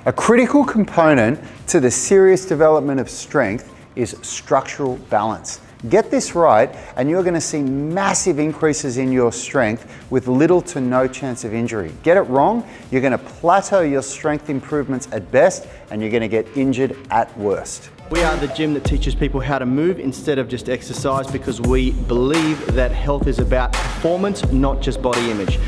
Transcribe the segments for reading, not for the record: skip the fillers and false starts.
A critical component to the serious development of strength is structural balance. Get this right and you're going to see massive increases in your strength with little to no chance of injury. Get it wrong, you're going to plateau your strength improvements at best and you're going to get injured at worst. We are the gym that teaches people how to move instead of just exercise, because we believe that health is about performance, not just body image.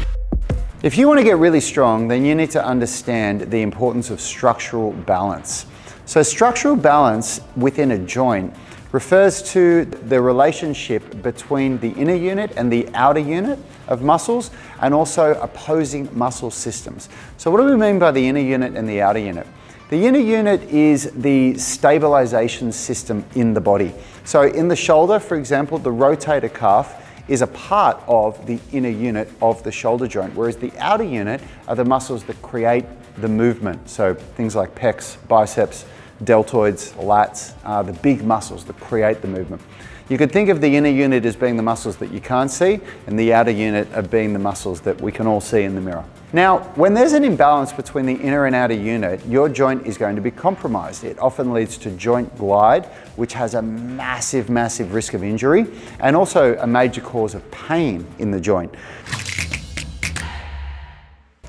If you want to get really strong, then you need to understand the importance of structural balance. So structural balance within a joint refers to the relationship between the inner unit and the outer unit of muscles, and also opposing muscle systems. So what do we mean by the inner unit and the outer unit? The inner unit is the stabilization system in the body. So in the shoulder, for example, the rotator cuff is a part of the inner unit of the shoulder joint, whereas the outer unit are the muscles that create the movement. So things like pecs, biceps, deltoids, lats, the big muscles that create the movement. You could think of the inner unit as being the muscles that you can't see, and the outer unit of being the muscles that we can all see in the mirror. Now, when there's an imbalance between the inner and outer unit, your joint is going to be compromised. It often leads to joint glide, which has a massive, massive risk of injury, and also a major cause of pain in the joint.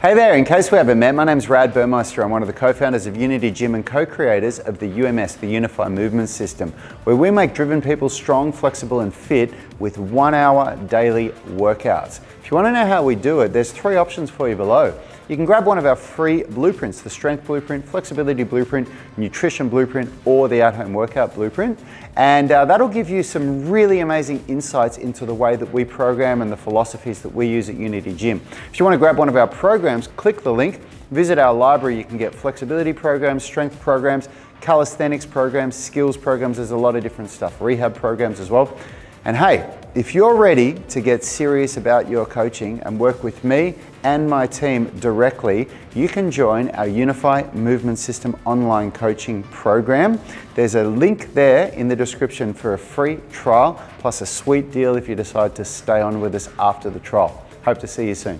Hey there, in case we haven't met, my name's Rad Burmeister. I'm one of the co-founders of Unity Gym and co-creators of the UMS, the Unified Movement System, where we make driven people strong, flexible and fit with 1 hour daily workouts. If you want to know how we do it, there's 3 options for you below. You can grab one of our free blueprints, the Strength Blueprint, Flexibility Blueprint, Nutrition Blueprint, or the At-Home Workout Blueprint. And that'll give you some really amazing insights into the way that we program and the philosophies that we use at Unity Gym. If you want to grab one of our programs, click the link, visit our library. You can get flexibility programs, strength programs, calisthenics programs, skills programs. There's a lot of different stuff, rehab programs as well. And hey, if you're ready to get serious about your coaching and work with me and my team directly, you can join our Unified Movement System online coaching program. There's a link there in the description for a free trial, plus a sweet deal if you decide to stay on with us after the trial. Hope to see you soon.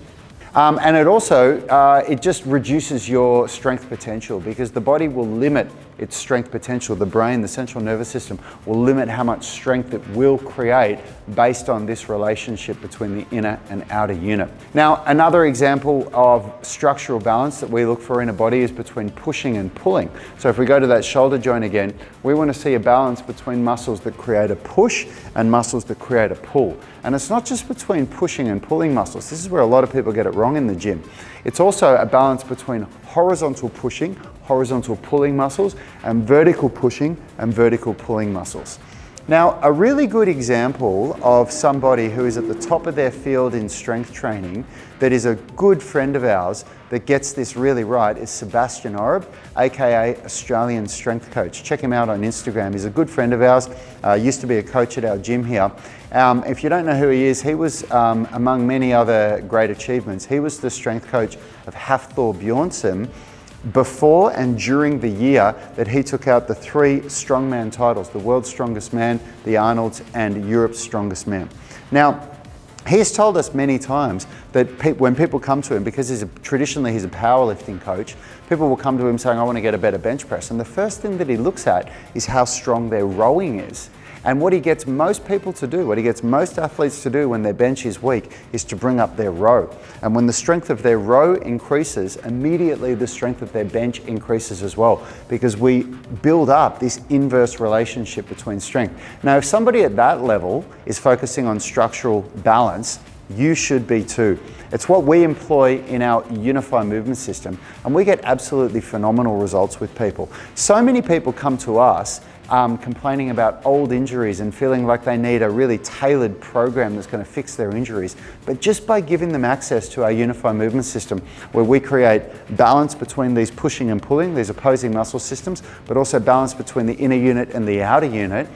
And it also, it just reduces your strength potential, because the body will limit its strength potential. The brain, the central nervous system, will limit how much strength it will create based on this relationship between the inner and outer unit. Now, another example of structural balance that we look for in a body is between pushing and pulling. So if we go to that shoulder joint again, we want to see a balance between muscles that create a push and muscles that create a pull. And it's not just between pushing and pulling muscles. This is where a lot of people get it wrong in the gym. It's also a balance between horizontal pushing, horizontal pulling muscles, and vertical pushing and vertical pulling muscles. Now, a really good example of somebody who is at the top of their field in strength training that is a good friend of ours that gets this really right is Sebastian Oreb, aka Australian Strength Coach. Check him out on Instagram. He's a good friend of ours, used to be a coach at our gym here. If you don't know who he is, he was, among many other great achievements, he was the strength coach of Hafthor Bjornsson before and during the year that he took out the 3 strongman titles, the world's strongest man, the Arnold's, and Europe's strongest man. Now, he has told us many times that when people come to him, because traditionally he's a powerlifting coach, people will come to him saying, I want to get a better bench press. And the first thing that he looks at is how strong their rowing is. And what he gets most people to do, what he gets most athletes to do when their bench is weak, is to bring up their row. And when the strength of their row increases, immediately the strength of their bench increases as well, because we build up this inverse relationship between strength. Now, if somebody at that level is focusing on structural balance, you should be too. It's what we employ in our Unified Movement System, and we get absolutely phenomenal results with people. So many people come to us complaining about old injuries and feeling like they need a really tailored program that's going to fix their injuries. But just by giving them access to our Unified Movement System, where we create balance between these pushing and pulling, these opposing muscle systems, but also balance between the inner unit and the outer unit,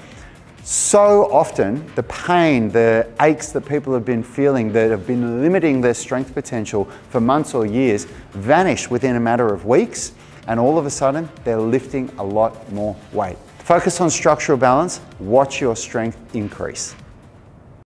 so often the pain, the aches that people have been feeling that have been limiting their strength potential for months or years vanish within a matter of weeks, and all of a sudden they're lifting a lot more weight. Focus on structural balance, watch your strength increase.